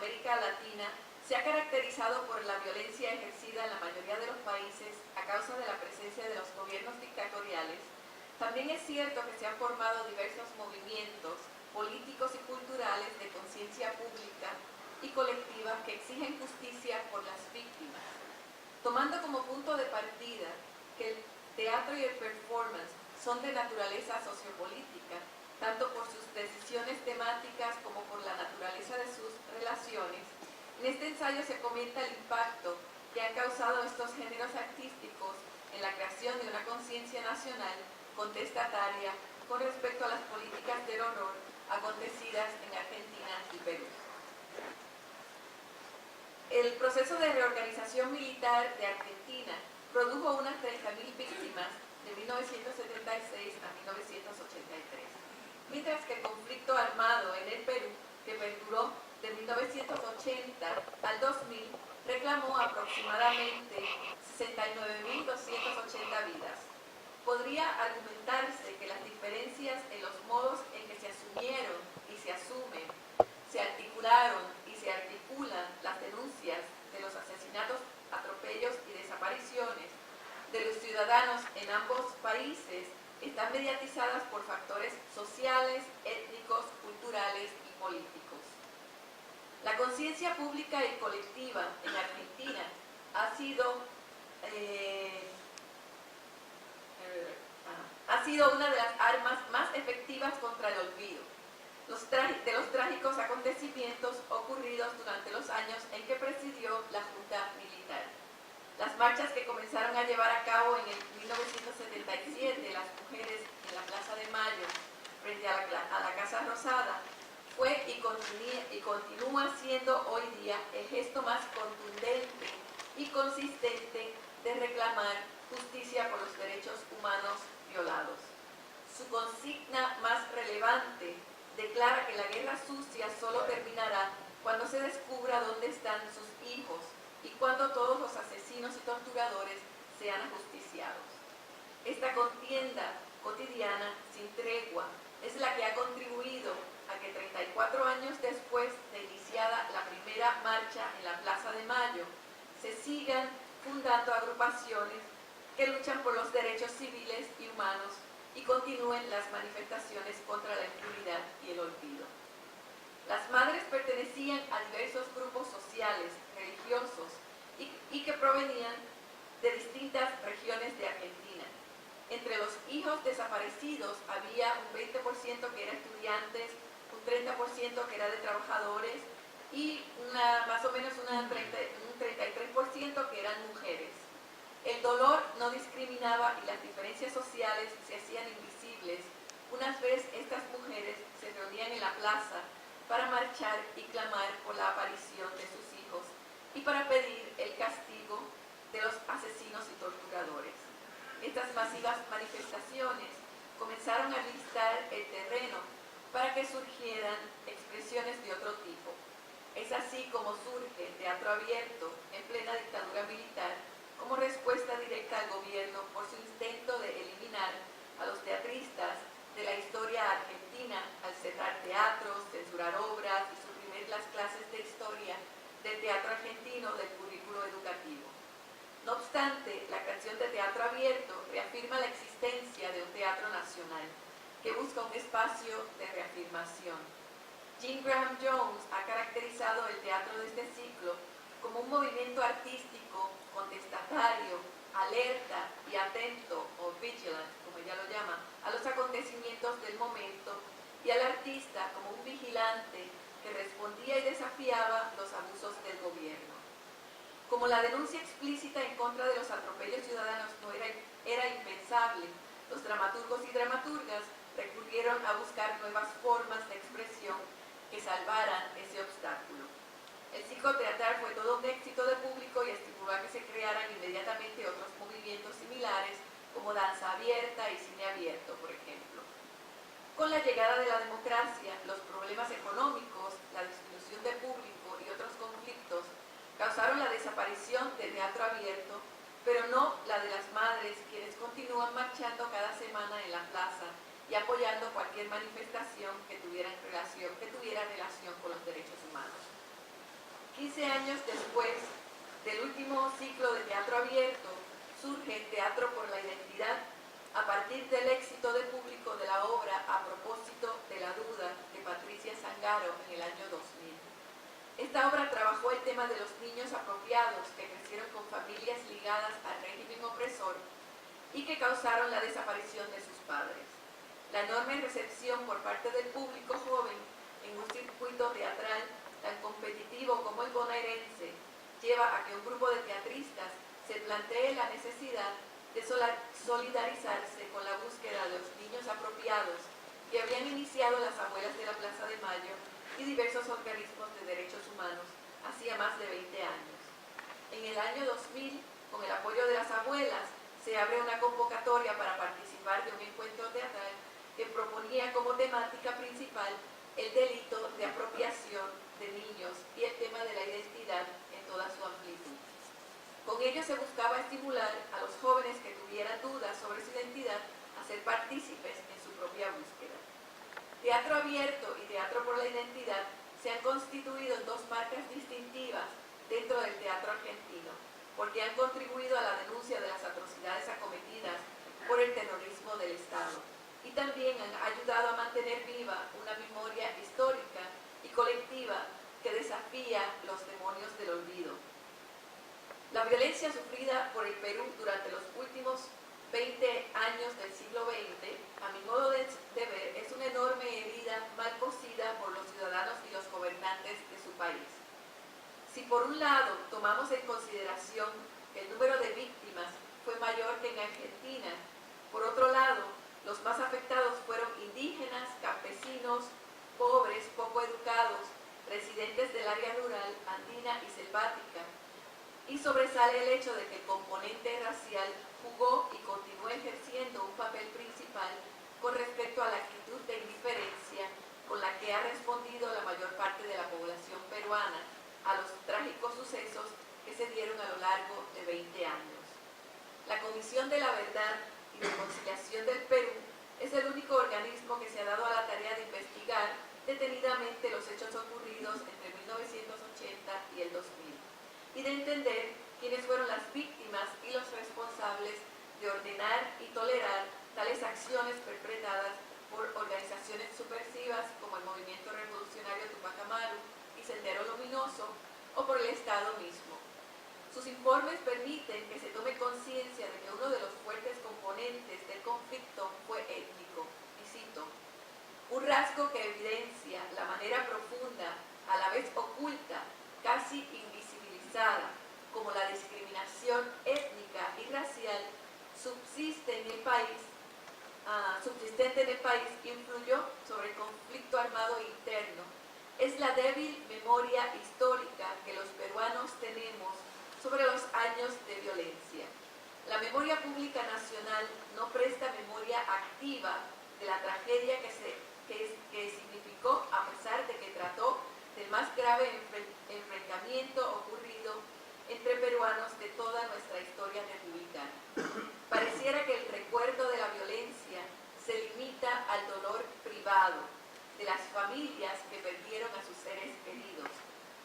América Latina se ha caracterizado por la violencia ejercida en la mayoría de los países a causa de la presencia de los gobiernos dictatoriales, también es cierto que se han formado diversos movimientos políticos y culturales de conciencia pública y colectiva que exigen justicia por las víctimas. Tomando como punto de partida que el teatro y el performance son de naturaleza sociopolítica, tanto por sus decisiones temáticas como por la naturaleza de sus relaciones, en este ensayo se comenta el impacto que han causado estos géneros artísticos en la creación de una conciencia nacional contestataria con respecto a las políticas del horror acontecidas en Argentina y Perú. El proceso de reorganización militar de Argentina produjo unas 30.000 víctimas de 1976 a 1983, mientras que el conflicto armado en el Perú, que perduró de 1980 al 2000, reclamó aproximadamente 69.280 vidas. Podría argumentarse que las diferencias en los modos en que se asumieron y se asumen, se articularon y se articulan las denuncias de los asesinatos, atropellos y desapariciones de los ciudadanos en ambos países están mediatizadas por factores sociales, étnicos, culturales y políticos. La conciencia pública y colectiva en Argentina ha sido una de las armas más efectivas contra el olvido de los trágicos acontecimientos ocurridos durante los años en que presidió la Junta Militar. Las marchas que comenzaron a llevar a cabo en el 1977 las mujeres en la Plaza de Mayo frente a la Casa Rosada fue y continúa siendo hoy día el gesto más contundente y consistente de reclamar justicia por los derechos humanos violados. Su consigna más relevante declara que la guerra sucia solo terminará cuando se descubra dónde están sus hijos y cuando todos los asesinos y torturadores sean ajusticiados. Esta contienda cotidiana, sin tregua, es la que ha contribuido a que 34 años después de iniciada la primera marcha en la Plaza de Mayo, se sigan fundando agrupaciones que luchan por los derechos civiles y humanos y continúen las manifestaciones contra la impunidad y el olvido. Las madres pertenecían a diversos grupos sociales, religiosos y que provenían de distintas regiones de Argentina. Entre los hijos desaparecidos había un 20% que eran estudiantes, un 30% que era de trabajadores y más o menos un 33% que eran mujeres. El dolor no discriminaba y las diferencias sociales se hacían invisibles. Unas veces estas mujeres se reunían en la plaza para marchar y clamar por la aparición de sus hijos y para pedir el castigo de los asesinos y torturadores. Estas masivas manifestaciones comenzaron a listar el terreno para que surgieran expresiones de otro tipo. Es así como surge el teatro abierto en plena dictadura militar como respuesta directa al gobierno por su intento de eliminar a los teatristas de la historia argentina al cerrar teatros, censurar obras y suprimir las clases de historia del teatro argentino del currículo educativo. No obstante, la creación de teatro abierto reafirma la existencia de un teatro nacional que busca un espacio de reafirmación. Jean Graham Jones ha caracterizado el teatro de este ciclo como un movimiento artístico, contestatario, alerta y atento, o vigilant, como ella lo llama, a los acontecimientos del momento, y al artista como un vigilante que respondía y desafiaba los abusos del gobierno. Como la denuncia explícita en contra de los atropellos ciudadanos no era impensable, los dramaturgos y dramaturgas recurrieron a buscar nuevas formas de expresión que salvaran ese obstáculo. El ciclo teatral fue todo un éxito de público y estimuló a que se crearan inmediatamente otros movimientos similares como danza abierta y cine abierto, por ejemplo. Con la llegada de la democracia, los problemas económicos, la disminución de público y otros conflictos causaron la desaparición del teatro abierto, pero no la de las madres, quienes continúan marchando cada semana en la plaza y apoyando cualquier manifestación que tuviera relación con los derechos humanos. 15 años después del último ciclo de teatro abierto, surge Teatro por la Identidad a partir del éxito de público de la obra A propósito de la duda de Patricia Zangaro en el año 2000. Esta obra trabajó el tema de los niños apropiados que crecieron con familias ligadas al régimen opresor y que causaron la desaparición de sus padres. La enorme recepción por parte del público joven en un circuito teatral tan competitivo como el bonaerense lleva a que un grupo de teatristas se plantee la necesidad de solidarizarse con la búsqueda de los niños apropiados que habían iniciado las abuelas de la Plaza de Mayo y diversos organismos de derechos humanos hacía más de 20 años. En el año 2000, con el apoyo de las abuelas, se abre una convocatoria para participar de un encuentro teatral que proponía como temática principal el delito de apropiación de niños y el tema de la identidad en toda su amplitud. Con ello se buscaba estimular a los jóvenes que tuvieran dudas sobre su identidad a ser partícipes en su propia búsqueda. Teatro abierto y Teatro por la Identidad se han constituido en dos marcas distintivas dentro del teatro argentino, porque han contribuido a la denuncia de las atrocidades acometidas por el terrorismo del Estado y también han ayudado a mantener viva una memoria histórica y colectiva que desafía los demonios del olvido. La violencia sufrida por el Perú durante los últimos 20 años del siglo XX, a mi modo de ver, es una enorme herida mal cosida por los ciudadanos y los gobernantes de su país. Si por un lado tomamos en consideración que el número de víctimas fue mayor que en Argentina, por otro lado, los más afectados fueron indígenas, campesinos, pobres, poco educados, residentes del área rural, andina y selvática, y sobresale el hecho de que el componente racial jugó y continúa ejerciendo un papel principal con respecto a la actitud de indiferencia con la que ha respondido la mayor parte de la población peruana a los trágicos sucesos que se dieron a lo largo de 20 años. La Comisión de la Verdad y Reconciliación del Perú es el único organismo que se ha dado a la tarea de investigar detenidamente los hechos ocurridos entre 1980 y el 2000 y de entender quiénes fueron las víctimas y los responsables de ordenar y tolerar tales acciones perpetradas por organizaciones subversivas como el Movimiento Revolucionario Tupac Amaru y Sendero Luminoso o por el Estado mismo. Sus informes permiten que se tome conciencia de que uno de los fuertes componentes del conflicto fue étnico, y cito, un rasgo que evidencia la manera profunda, a la vez oculta, casi invisibilizada, como la discriminación étnica y racial subsistente en el país, influyó sobre el conflicto armado interno. Es la débil memoria histórica que los peruanos tenemos sobre los años de violencia. La memoria pública nacional no presta memoria activa de la tragedia que significó, a pesar de que trató del más grave enfrentamiento ocurrido entre peruanos de toda nuestra historia republicana. Pareciera que el recuerdo de la violencia se limita al dolor privado de las familias que perdieron a sus seres queridos,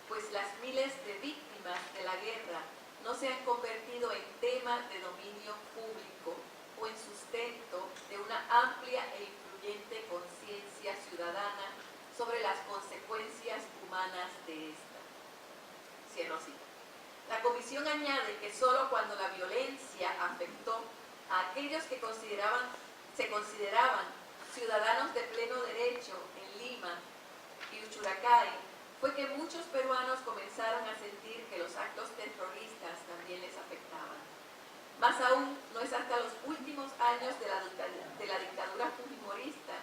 pues las miles de víctimas de la guerra no se han convertido en tema de dominio público o en sustento de una amplia e influyente conciencia ciudadana sobre las consecuencias humanas de esta. Cierro cita. La comisión añade que solo cuando la violencia afectó a aquellos que se consideraban ciudadanos de pleno derecho en Lima y Uchuracay, fue que muchos peruanos comenzaron a sentir que los actos terroristas también les afectaban. Más aún, no es hasta los últimos años de la dictadura fujimorista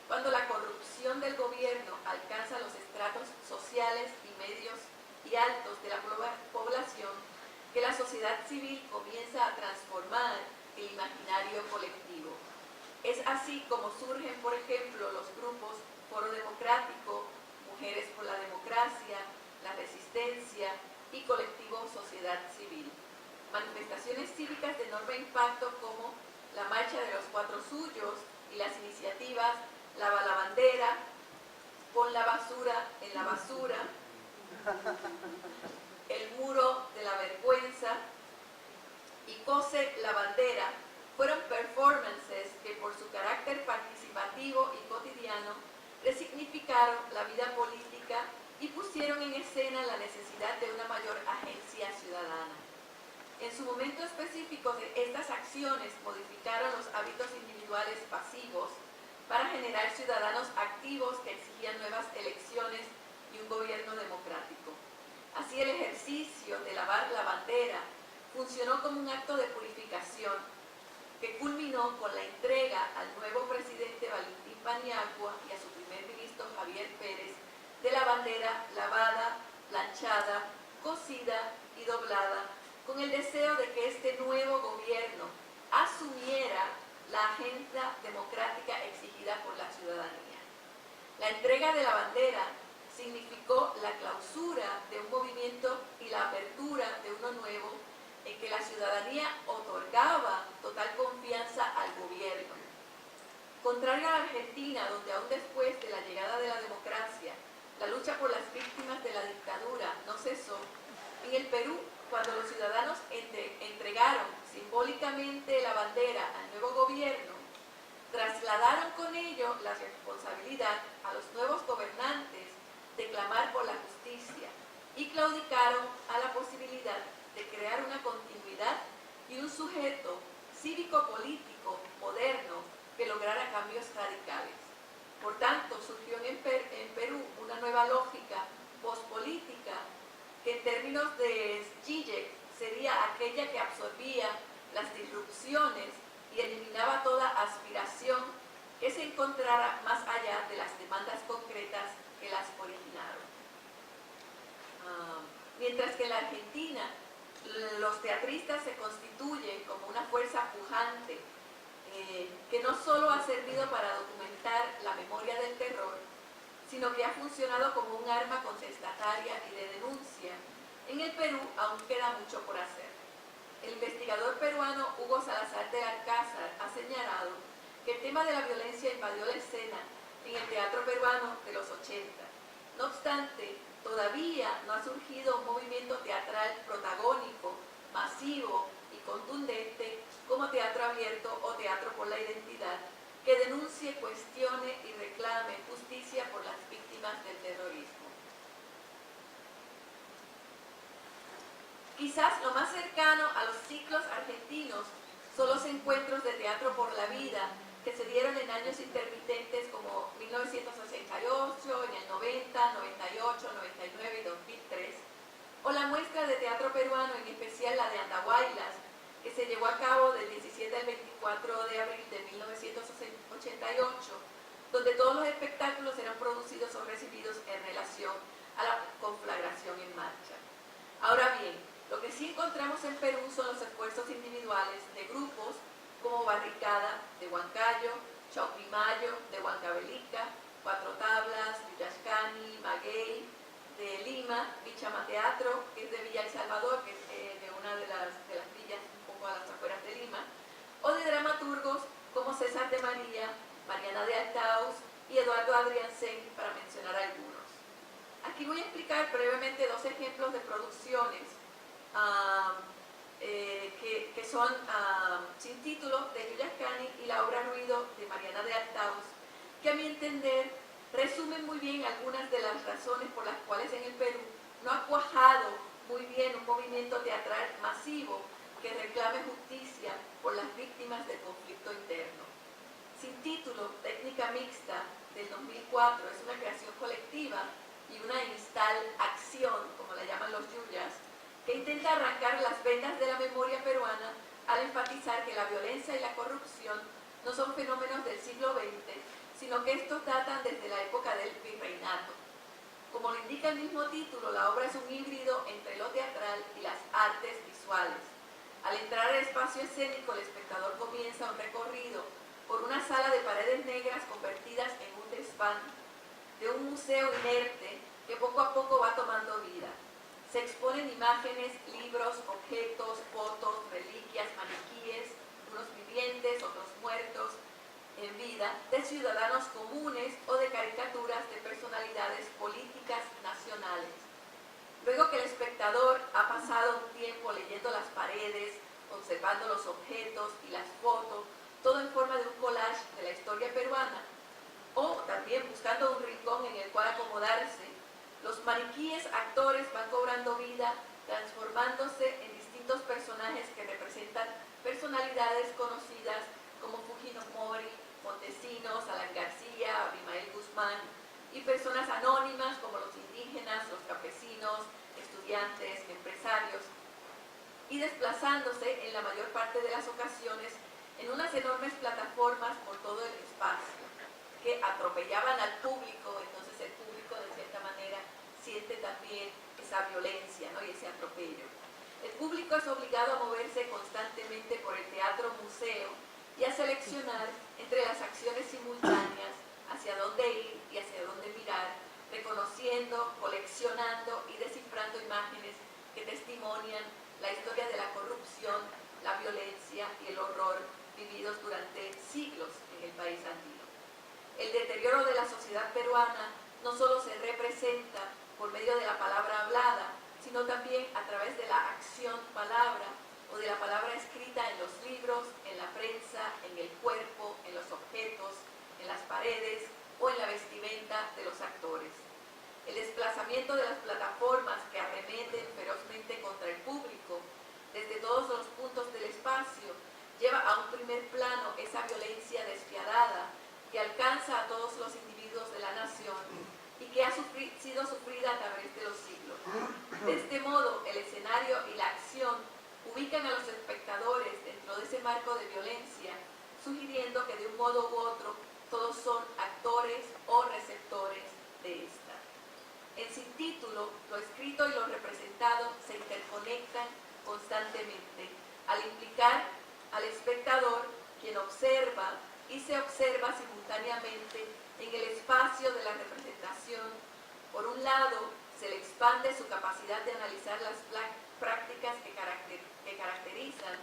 cuando la corrupción del gobierno alcanza los estratos sociales y medios y altos de la población que la sociedad civil comienza a transformar el imaginario colectivo. Es así como surgen, por ejemplo, los grupos Foro Democrático, Mujeres por la Democracia, La Resistencia y Colectivo Sociedad Civil. Manifestaciones cívicas de enorme impacto como la Marcha de los Cuatro Suyos y las iniciativas Lava la Bandera, Pon la basura en la basura, El muro de la vergüenza y Cose la bandera fueron performances que por su carácter participativo y cotidiano resignificaron la vida política y pusieron en escena la necesidad de una mayor agencia ciudadana. En su momento específico, estas acciones modificaron los hábitos individuales pasivos para generar ciudadanos activos que exigían nuevas elecciones y un gobierno democrático. Así, el ejercicio de lavar la bandera funcionó como un acto de purificación que culminó con la entrega al nuevo presidente Valentín Paniagua y a su primer ministro Javier Pérez de la bandera lavada, planchada, cosida y doblada, con el deseo de que este nuevo gobierno asumiera la agenda democrática exigida por la ciudadanía. La entrega de la bandera significó la clausura de un movimiento y la apertura de uno nuevo en que la ciudadanía otorgaba total confianza al gobierno. Contrario a la Argentina, donde aún después de la llegada de la democracia, la lucha por las víctimas de la dictadura no cesó, en el Perú, cuando los ciudadanos entregaron simbólicamente la bandera al nuevo gobierno, trasladaron con ello la responsabilidad a los nuevos gobernantes de clamar por la justicia y claudicaron a la posibilidad de crear una continuidad y un sujeto cívico-político moderno que lograra cambios radicales. Por tanto, surgió en Perú una nueva lógica pospolítica que en términos de Zizek sería aquella que absorbía las disrupciones y eliminaba toda aspiración que se encontrara más allá de las demandas concretas que las originaron. Mientras que en la Argentina los teatristas se constituyen como una fuerza pujante que no solo ha servido para documentar la memoria del terror, sino que ha funcionado como un arma contestataria y de denuncia. En el Perú aún queda mucho por hacer. El investigador peruano Hugo Salazar de Alcázar ha señalado que el tema de la violencia invadió la escena en el teatro peruano de los 80. No obstante, todavía no ha surgido un movimiento teatral protagónico, masivo y contundente como teatro abierto o teatro por la identidad, que denuncie, cuestione y reclame justicia por las víctimas del terrorismo. Quizás lo más cercano a los ciclos argentinos son los encuentros de teatro por la vida que se dieron en años intermitentes como 1968, en el 90, 98, 99 y 2003, o la muestra de teatro peruano, en especial la de Andahuaylas, que se llevó a cabo del 17 al 24 de abril de 1988, donde todos los espectáculos eran producidos o recibidos en relación a la conflagración en marcha. Ahora bien, lo que sí encontramos en Perú son los esfuerzos individuales de grupos como Barricada de Huancayo, Chaupimayo de Huancavelica, Cuatro Tablas, Yuyascani, Maguey de Lima, Bichama Teatro, que es de Villa El Salvador, que es de una de las villas un poco a las afueras de Lima, o de dramaturgos como César de María, Mariana de Altaus y Eduardo Adriancén, para mencionar algunos. Aquí voy a explicar brevemente dos ejemplos de producciones que son Sin título de Yuyascani y La obra Ruido de Mariana de Altaus, que a mi entender resumen muy bien algunas de las razones por las cuales en el Perú no ha cuajado muy bien un movimiento teatral masivo que reclame justicia por las víctimas del conflicto interno. Sin título, técnica mixta, del 2004, es una creación colectiva y una acción, como la llaman los yuyas, que intenta arrancar las vendas de la memoria peruana al enfatizar que la violencia y la corrupción no son fenómenos del siglo XX, sino que estos datan desde la época del virreinato. Como lo indica el mismo título, la obra es un híbrido entre lo teatral y las artes visuales. Al entrar al espacio escénico, el espectador comienza un recorrido por una sala de paredes negras convertidas en un desván de un museo inerte que poco a poco va tomando vida. Se exponen imágenes, libros, objetos, fotos, reliquias, maniquíes, unos vivientes, otros muertos en vida, de ciudadanos comunes o de caricaturas de personalidades políticas nacionales. Luego que el espectador ha pasado un tiempo leyendo las paredes, observando los objetos y las fotos, todo en forma de un collage de la historia peruana, o también buscando un rincón en el cual acomodarse, los maniquíes actores van cobrando vida, transformándose en distintos personajes que representan personalidades conocidas como Fujimori, Montesinos, Alan García, Abimael Guzmán, y personas anónimas como los indígenas, los campesinos, estudiantes, empresarios, y desplazándose en la mayor parte de las ocasiones en unas enormes plataformas por todo el espacio, que atropellaban al público. Entonces el público de cierta manera siente también esa violencia, ¿no? Y ese atropello. El público es obligado a moverse constantemente por el teatro museo y a seleccionar entre las acciones simultáneas hacia dónde ir y hacia dónde mirar, reconociendo, coleccionando y descifrando imágenes que testimonian la historia de la corrupción, la violencia y el horror vividos durante siglos en el país andino. El deterioro de la sociedad peruana no solo se representa por medio de la palabra hablada, sino también a través de la acción palabra o de la palabra escrita en los libros, en la prensa, en el cuerpo, en los objetos, en las paredes o en la vestimenta de los actores. El desplazamiento de las plataformas que arremeten ferozmente contra el público desde todos los puntos del espacio lleva a un primer plano esa violencia despiadada que alcanza a todos los individuos de la nación y que ha sido sufrida a través de los siglos. De este modo, el escenario y la acción ubican a los espectadores dentro de ese marco de violencia, sugiriendo que de un modo u otro todos son actores o receptores de esta. En sin título, lo escrito y lo representado se interconectan constantemente, al implicar al espectador, quien observa y se observa simultáneamente en el espacio de la representación. Por un lado, se le expande su capacidad de analizar las prácticas que caracterizan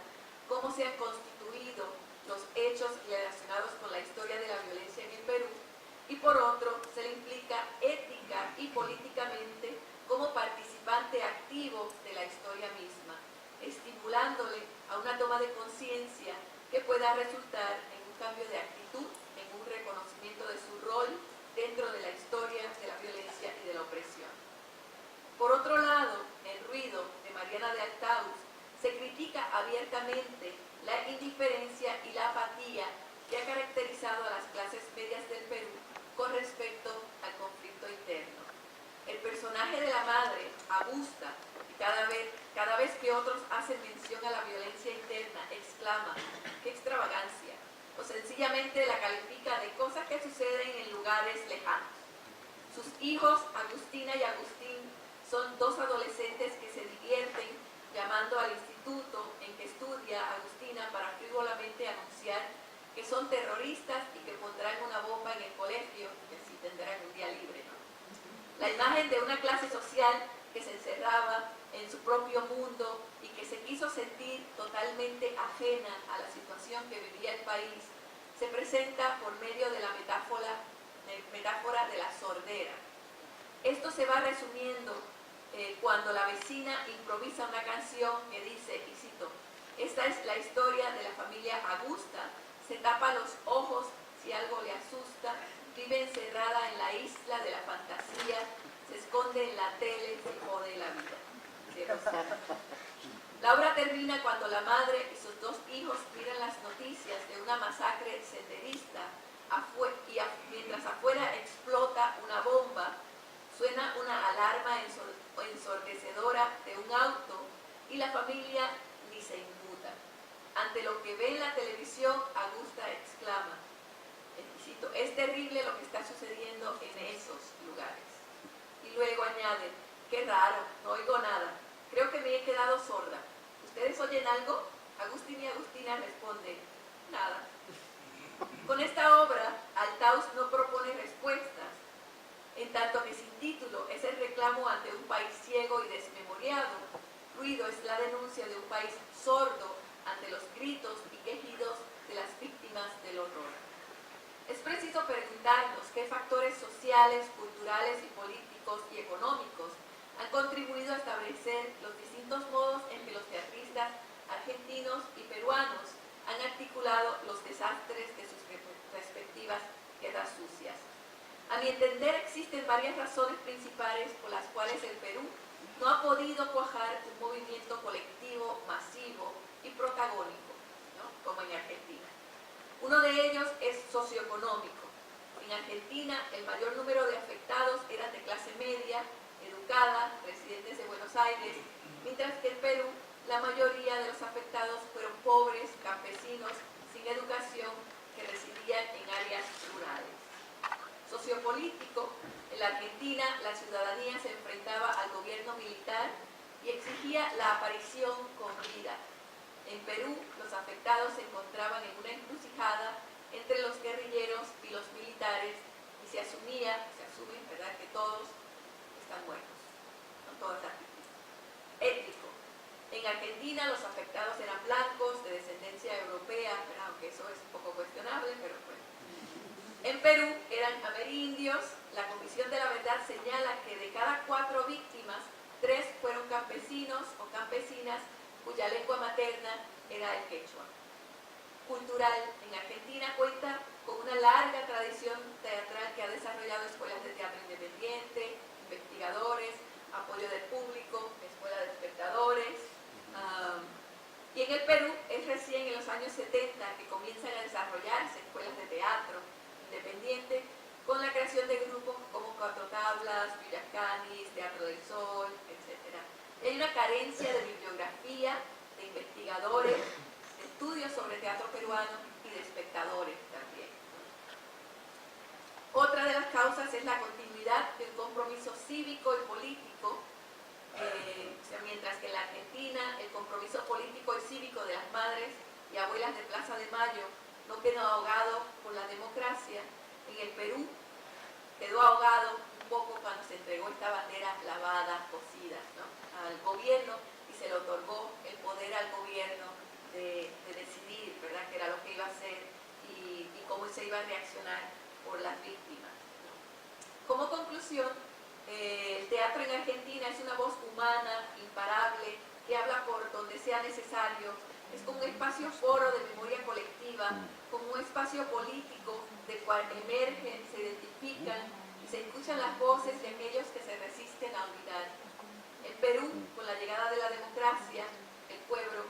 cómo se han constituido los hechos relacionados con la historia de la violencia en el Perú, y por otro, se le implica ética y políticamente como participante activo de la historia misma, estimulándole a una toma de conciencia que pueda resultar en un cambio de actitud, en un reconocimiento de su rol dentro de la historia de la violencia y de la opresión. Por otro lado, en Ruido, de Mariana de Altaus, se critica abiertamente la indiferencia y la apatía que ha caracterizado a las clases medias del Perú con respecto al conflicto interno. El personaje de la madre, Augusta, cada vez que otros hacen mención a la violencia interna, exclama: ¡qué extravagancia! O sencillamente la califica de cosas que suceden en lugares lejanos. Sus hijos, Agustina y Agustín, son dos adolescentes que se divierten llamando al instituto en que estudia Agustina para frívolamente anunciar que son terroristas y que pondrán una bomba en el colegio, que sí tendrán un día libre, ¿no? La imagen de una clase social que se encerraba en su propio mundo y que se quiso sentir totalmente ajena a la situación que vivía el país, se presenta por medio de la metáfora de la sordera. Esto se va resumiendo cuando la vecina improvisa una canción que dice, y cito: esta es la historia de la familia Augusta, se tapa los ojos si algo le asusta, vive encerrada en la isla de la fantasía, se esconde en la tele, se jode la vida. La obra termina cuando la madre y sus dos hijos miran las noticias de una masacre senderista mientras afuera explota una bomba, suena una alarma ensordecedora de un auto y la familia ni se inmuta. Ante lo que ve en la televisión, Augusta exclama, cito: es terrible lo que está sucediendo en esos lugares. Y luego añade: qué raro, no oigo nada, creo que me he quedado sorda. ¿Ustedes oyen algo? Agustín y Agustina responden: nada. Con esta obra, Altaus no propone respuestas, en tanto que Sin título es el reclamo ante un país ciego y desmemoriado. Ruido es la denuncia de un país sordo ante los gritos y quejidos de las víctimas del horror. Es preciso preguntarnos qué factores sociales, culturales y políticos y económicos han contribuido a establecer los distintos modos en que los teatristas argentinos y peruanos han articulado los desastres de sus respectivas guerras sucias. A mi entender, existen varias razones principales por las cuales el Perú no ha podido cuajar un movimiento colectivo, masivo y protagónico, ¿no?, como en Argentina. Uno de ellos es socioeconómico. En Argentina, el mayor número de afectados eran de clase media, educada, residentes de Buenos Aires, mientras que en Perú, la mayoría de los afectados fueron pobres, campesinos, sin educación, que residían en áreas rurales. Sociopolítico, en la Argentina la ciudadanía se enfrentaba al gobierno militar y exigía la aparición con vida. En Perú, los afectados se encontraban en una encrucijada entre los guerrilleros y los militares y se asume, ¿verdad?, que todos están muertos, no todas las víctimas. Étnico. En Argentina los afectados eran blancos, de descendencia europea, ¿verdad?, aunque eso es un poco cuestionable, pero bueno. En Perú eran amerindios. La Comisión de la Verdad señala que de cada 4 víctimas, 3 fueron campesinos o campesinas cuya lengua materna era el quechua. Cultural. En Argentina cuenta con una larga tradición teatral que ha desarrollado escuelas de teatro independiente, investigadores, apoyo del público, escuela de espectadores. Y en el Perú es recién en los años 70 que comienzan a desarrollarse escuelas de teatro independiente con la creación de grupos como Cuatro Tablas, Villacanis, Teatro del Sol, etc. Hay una carencia de bibliografía, de investigadores, de estudios sobre teatro peruano y de espectadores también. Otra de las causas es la continuidad de un compromiso cívico y político, mientras que en la Argentina el compromiso político y cívico de las madres y abuelas de Plaza de Mayo no quedó ahogado por la democracia. En el Perú quedó ahogado un poco cuando se entregó esta bandera lavada, cocida, ¿no?, al gobierno, y se le otorgó el poder al gobierno de decidir, ¿verdad?, qué era lo que iba a hacer y cómo se iba a reaccionar por las víctimas, ¿no? Como conclusión, el teatro en Argentina es una voz humana, imparable, que habla por donde sea necesario. Es como un espacio foro de memoria colectiva, como un espacio político del cual emergen, se identifican y se escuchan las voces de aquellos que se resisten a olvidar. En Perú, con la llegada de la democracia, el pueblo